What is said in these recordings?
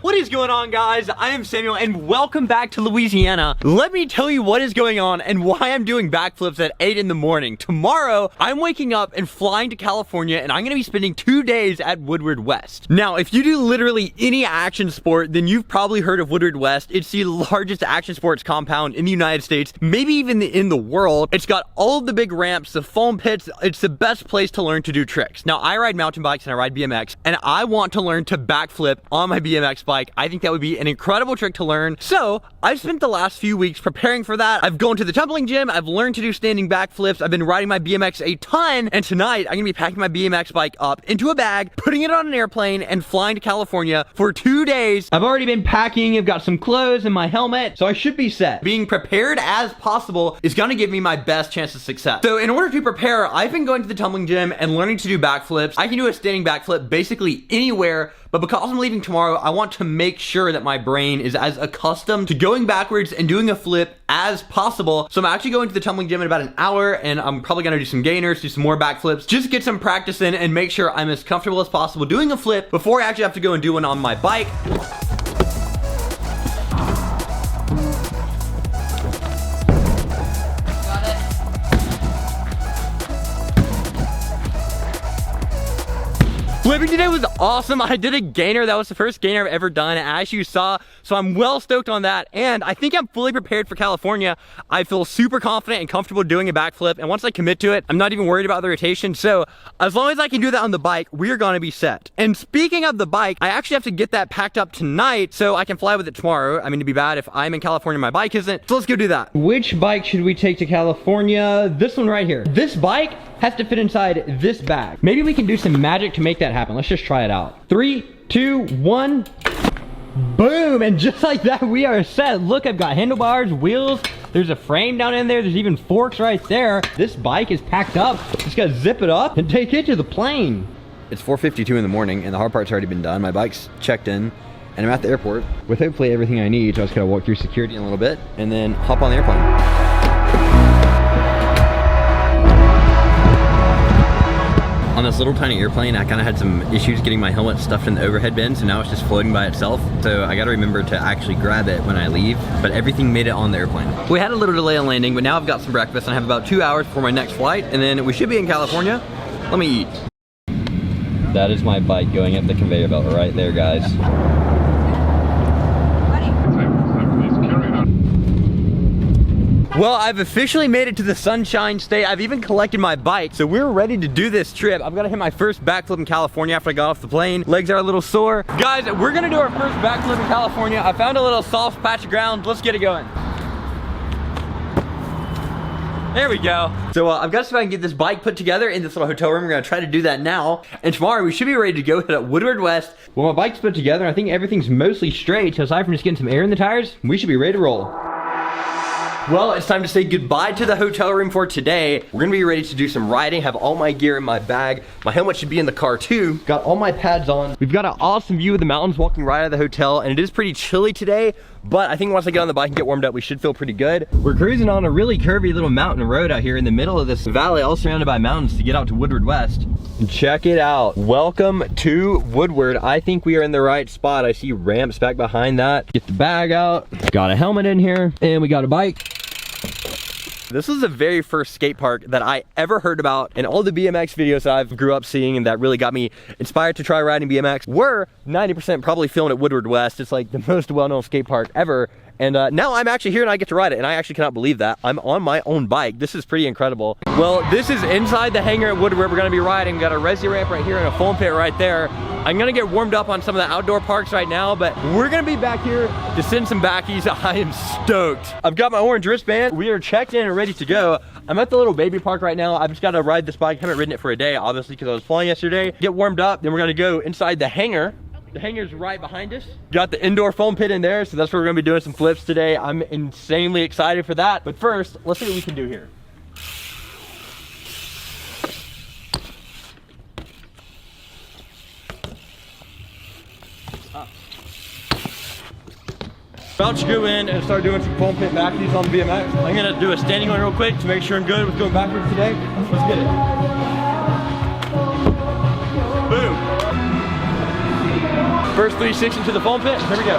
What is going on, guys? I am Samuel and welcome back to Louisiana. Let me tell you what is going on and why I'm doing backflips at 8 in the morning. Tomorrow, I'm waking up and flying to California and I'm gonna be spending 2 days at Woodward West. Now, if you do literally any action sport, then you've probably heard of Woodward West. It's the largest action sports compound in the United States, maybe even in the world. It's got all of the big ramps, the foam pits. It's the best place to learn to do tricks. Now, I ride mountain bikes and I ride BMX, and I want to learn to backflip on my BMX bike. I think that would be an incredible trick to learn. So I've spent the last few weeks preparing for that. I've gone to the tumbling gym. I've learned to do standing backflips. I've been riding my BMX a ton. And tonight I'm gonna be packing my BMX bike up into a bag, putting it on an airplane and flying to California for 2 days. I've already been packing. I've got some clothes and my helmet, so I should be set. Being prepared as possible is gonna give me my best chance of success. So in order to prepare, I've been going to the tumbling gym and learning to do backflips. I can do a standing backflip basically anywhere, but because I'm leaving tomorrow, I want to make sure that my brain is as accustomed to going backwards and doing a flip as possible. So I'm actually going to the tumbling gym in about an hour, and I'm probably gonna do some gainers, do some more backflips, just get some practice in and make sure I'm as comfortable as possible doing a flip before I actually have to go and do one on my bike. Flipping today was awesome. I did a gainer. That was the first gainer I've ever done, as you saw. So I'm well stoked on that. And I think I'm fully prepared for California. I feel super confident and comfortable doing a backflip. And once I commit to it, I'm not even worried about the rotation. So as long as I can do that on the bike, we're gonna be set. And speaking of the bike, I actually have to get that packed up tonight so I can fly with it tomorrow. I mean, it'd be bad if I'm in California and my bike isn't. So let's go do that. Which bike should we take to California? This one right here. This bike has to fit inside this bag. Maybe we can do some magic to make that happen. Let's just try it out. 3, 2, 1. Boom, and just like that, we are set. Look, I've got handlebars, wheels, there's a frame down in there, there's even forks right there. This bike is packed up. Just gotta zip it up and take it to the plane. It's 4:52 in the morning and the hard part's already been done. My bike's checked in and I'm at the airport with hopefully everything I need. So I just gotta walk through security in a little bit and then hop on the airplane. On this little tiny airplane, I kind of had some issues getting my helmet stuffed in the overhead bin, so now it's just floating by itself. So I gotta remember to actually grab it when I leave, but everything made it on the airplane. We had a little delay on landing, but now I've got some breakfast and I have about 2 hours before my next flight, and then we should be in California. Let me eat. That is my bike going up the conveyor belt right there, guys. Well, I've officially made it to the Sunshine State. I've even collected my bike, so we're ready to do this trip. I've got to hit my first backflip in California after I got off the plane. Legs are a little sore. Guys, we're gonna do our first backflip in California. I found a little soft patch of ground. Let's get it going. There we go. So I've got to see if I can get this bike put together in this little hotel room. We're gonna try to do that now. And tomorrow we should be ready to go hit up Woodward West. Well, my bike's put together. I think everything's mostly straight. So aside from just getting some air in the tires, we should be ready to roll. Well, it's time to say goodbye to the hotel room for today. We're gonna be ready to do some riding, have all my gear in my bag. My helmet should be in the car too. Got all my pads on. We've got an awesome view of the mountains walking right out of the hotel, and it is pretty chilly today, but I think once I get on the bike and get warmed up, we should feel pretty good. We're cruising on a really curvy little mountain road out here in the middle of this valley, all surrounded by mountains to get out to Woodward West. And check it out. Welcome to Woodward. I think we are in the right spot. I see ramps back behind that. Get the bag out. Got a helmet in here, and we got a bike. This is the very first skate park that I ever heard about, and all the BMX videos that I've grew up seeing and that really got me inspired to try riding BMX were 90% probably filmed at Woodward West. It's like the most well-known skate park ever. And now I'm actually here and I get to ride it, and I actually cannot believe that. I'm on my own bike. This is pretty incredible. Well, this is inside the hangar at Woodward. We're gonna be riding. We've got a resi ramp right here and a foam pit right there. I'm gonna get warmed up on some of the outdoor parks right now, but we're gonna be back here to send some backies. I am stoked. I've got my orange wristband. We are checked in and ready to go. I'm at the little baby park right now. I've just gotta ride this bike. I haven't ridden it for a day, obviously, because I was flying yesterday. Get warmed up, then we're gonna go inside the hangar. The hangar's right behind us. Got the indoor foam pit in there, so that's where we're gonna be doing some flips today. I'm insanely excited for that. But first, let's see what we can do here. About to go in and start doing some foam pit backies on the BMX. I'm gonna do a standing one real quick to make sure I'm good with going backwards today. Let's get it. Boom. First 360 to the foam pit. Here we go.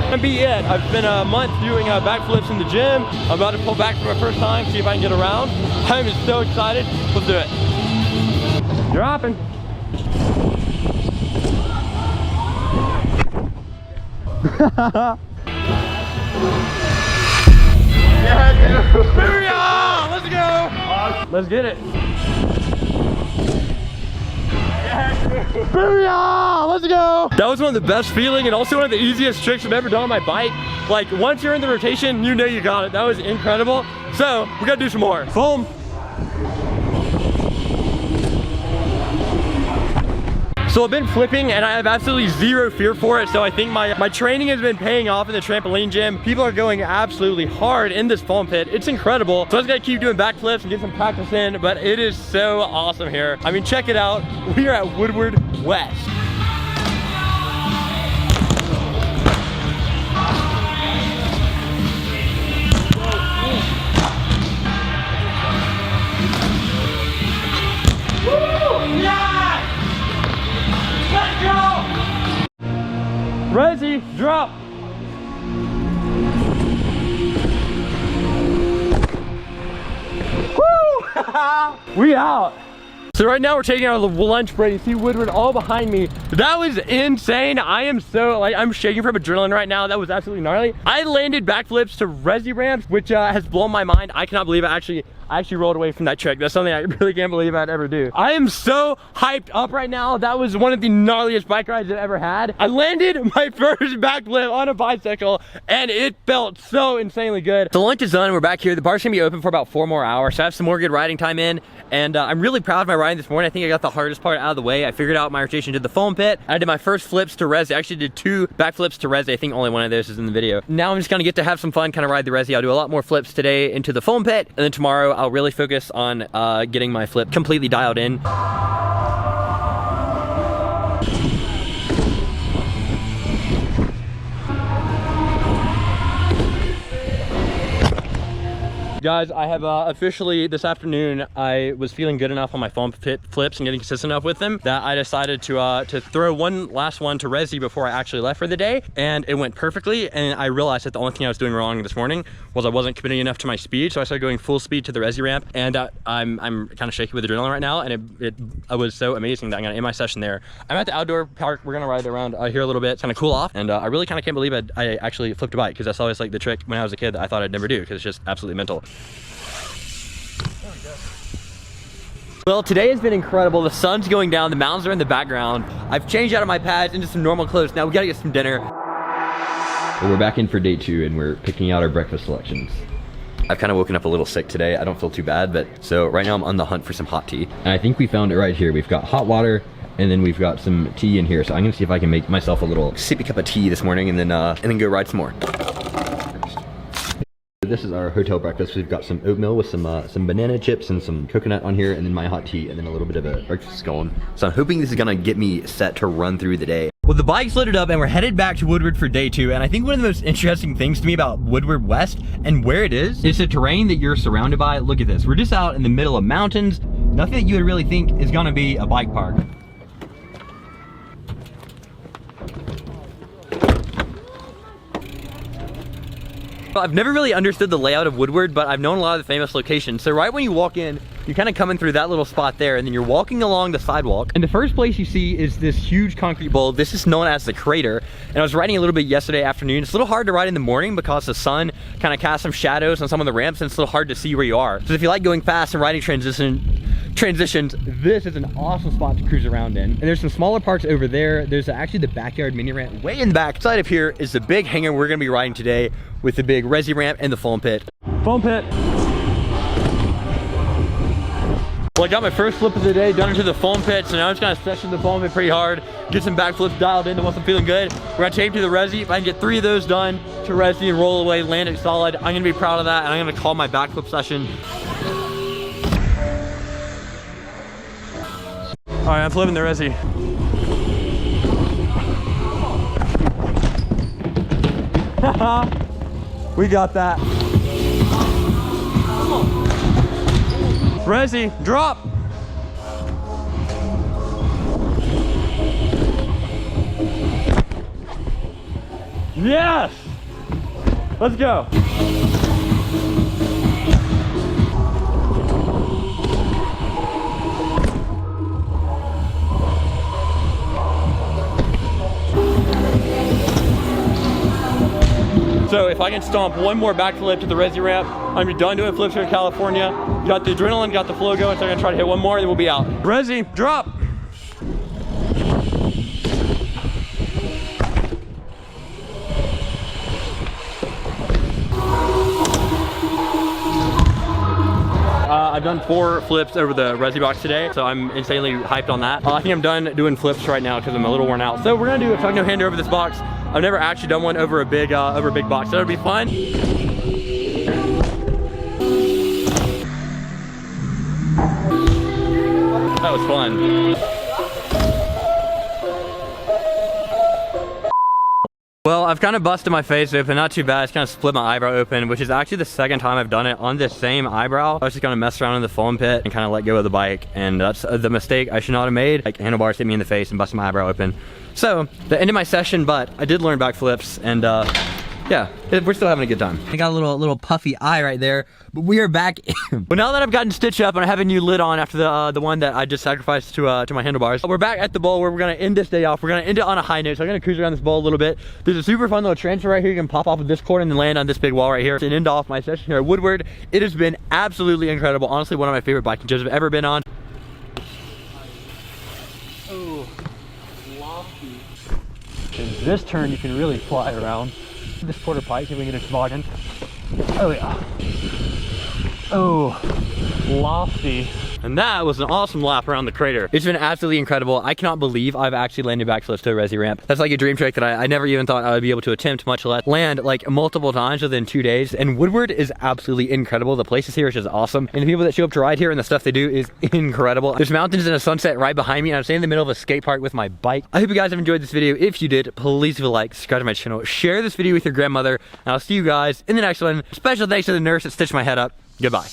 Can't be yet. I've been a month doing backflips in the gym. I'm about to pull back for my first time, see if I can get around. I'm just so excited. Let's do it. Dropping. Yeah, dude. Booyah! Let's go. Let's get it. Booyah! Let's go! That was one of the best feeling and also one of the easiest tricks I've ever done on my bike. Like, once you're in the rotation, you know you got it. That was incredible. So, we gotta do some more. Boom! So I've been flipping and I have absolutely zero fear for it. So I think my training has been paying off in the trampoline gym. People are going absolutely hard in this foam pit. It's incredible. So I just gotta keep doing backflips and get some practice in, but it is so awesome here. I mean, check it out. We are at Woodward West. Resi, drop. Woo! We out. So right now we're taking our lunch break. You see Woodward all behind me. That was insane. I am so, like, I'm shaking from adrenaline right now. That was absolutely gnarly. I landed backflips to resi ramps, which has blown my mind. I cannot believe I actually rolled away from that trick. That's something I really can't believe I'd ever do. I am so hyped up right now. That was one of the gnarliest bike rides I've ever had. I landed my first backflip on a bicycle and it felt so insanely good. The lunch is done. We're back here. The bar's gonna be open for about 4 more hours. So I have some more good riding time in. And I'm really proud of my riding this morning. I think I got the hardest part out of the way. I figured out my rotation to the foam pit. I did my first flips to resi. I actually did 2 backflips to resi. I think only one of those is in the video. Now I'm just gonna get to have some fun, kind of ride the resi. I'll do a lot more flips today into the foam pit. And then tomorrow I'll really focus on getting my flip completely dialed in. Guys, I have officially this afternoon, I was feeling good enough on my foam pit flips and getting consistent enough with them that I decided to throw one last one to resi before I actually left for the day, and it went perfectly. And I realized that the only thing I was doing wrong this morning was I wasn't committing enough to my speed, so I started going full speed to the resi ramp, and I'm kind of shaky with adrenaline right now, and it was so amazing that I'm gonna end my session there. I'm at the outdoor park. We're gonna ride around here a little bit, kind of cool off, and I really kind of can't believe I actually flipped a bike, because that's always like the trick when I was a kid that I thought I'd never do, because it's just absolutely mental. Well, today has been incredible. The sun's going down, the mountains are in the background. I've changed out of my pads into some normal clothes. Now we gotta get some dinner. Well, we're back in for day 2 and we're picking out our breakfast selections. I've kind of woken up a little sick today. I don't feel too bad, but so right now I'm on the hunt for some hot tea. And I think we found it right here. We've got hot water and then we've got some tea in here. So I'm gonna see if I can make myself a little sippy cup of tea this morning and then go ride some more. This is our hotel breakfast. We've got some oatmeal with some banana chips and some coconut on here, and then my hot tea, and then a little bit of a breakfast scone. So I'm hoping this is gonna get me set to run through the day. Well, the bike's loaded up and we're headed back to Woodward for day 2. And I think one of the most interesting things to me about Woodward West and where it is the terrain that you're surrounded by. Look at this. We're just out in the middle of mountains. Nothing that you would really think is gonna be a bike park. I've never really understood the layout of Woodward, but I've known a lot of the famous locations. So right when you walk in, you're kind of coming through that little spot there, and then you're walking along the sidewalk. And the first place you see is this huge concrete bowl. This is known as the Crater. And I was riding a little bit yesterday afternoon. It's a little hard to ride in the morning because the sun kind of casts some shadows on some of the ramps, and it's a little hard to see where you are. So if you like going fast and riding transitions, this is an awesome spot to cruise around in. And there's some smaller parks over there. There's actually the backyard mini ramp way in the back. Side of here is the big hangar we're gonna be riding today with the big resi ramp and the foam pit. Foam pit. Well, I got my first flip of the day done into the foam pit, so now I'm just gonna stretch into the foam pit pretty hard, get some backflips dialed in once I'm feeling good. We're gonna take to the resi. If I can get 3 of those done to resi and roll away, land it solid, I'm gonna be proud of that, and I'm gonna call my backflip session. All right, I'm flipping the resi. We got that. Resi, drop. Yes! Let's go. So if I can stomp one more backflip to the resi ramp, I'm done doing flips here in California. Got the adrenaline, got the flow going, so I'm gonna try to hit one more and then we'll be out. Resi, drop. I've done 4 flips over the resi box today, so I'm insanely hyped on that. I think I'm done doing flips right now because I'm a little worn out. So we're gonna do a tug no hander over this box. I've never actually done one over a big box, so it'll be fun. That was fun. Well, I've kind of busted my face open, not too bad. It's kind of split my eyebrow open, which is actually the second time I've done it on this same eyebrow. I was just gonna mess around in the foam pit and kind of let go of the bike, and that's the mistake I should not have made. Like, handlebars hit me in the face and busted my eyebrow open. So, the end of my session, but I did learn backflips, and yeah, we're still having a good time. I got a little puffy eye right there, but we are back. But now that I've gotten stitched up and I have a new lid on after the one that I just sacrificed to my handlebars, we're back at the bowl where we're gonna end this day off. We're gonna end it on a high note, so I'm gonna cruise around this bowl a little bit. There's a super fun little transfer right here. You can pop off of this cord and then land on this big wall right here and end off my session here at Woodward. It has been absolutely incredible. Honestly, one of my favorite biking trips I've ever been on. Oh, lofty. And this turn you can really fly around. This quarter pipe, see if we can get a toboggan. Oh yeah. Oh, lofty. And that was an awesome lap around the crater. It's been absolutely incredible. I cannot believe I've actually landed backflips to a resi ramp. That's like a dream trick that I never even thought I would be able to attempt, much less land like multiple times within 2 days. And Woodward is absolutely incredible. The places here is just awesome. And the people that show up to ride here and the stuff they do is incredible. There's mountains and a sunset right behind me, and I'm standing in the middle of a skate park with my bike. I hope you guys have enjoyed this video. If you did, please leave a like, subscribe to my channel, share this video with your grandmother, and I'll see you guys in the next one. Special thanks to the nurse that stitched my head up. Goodbye.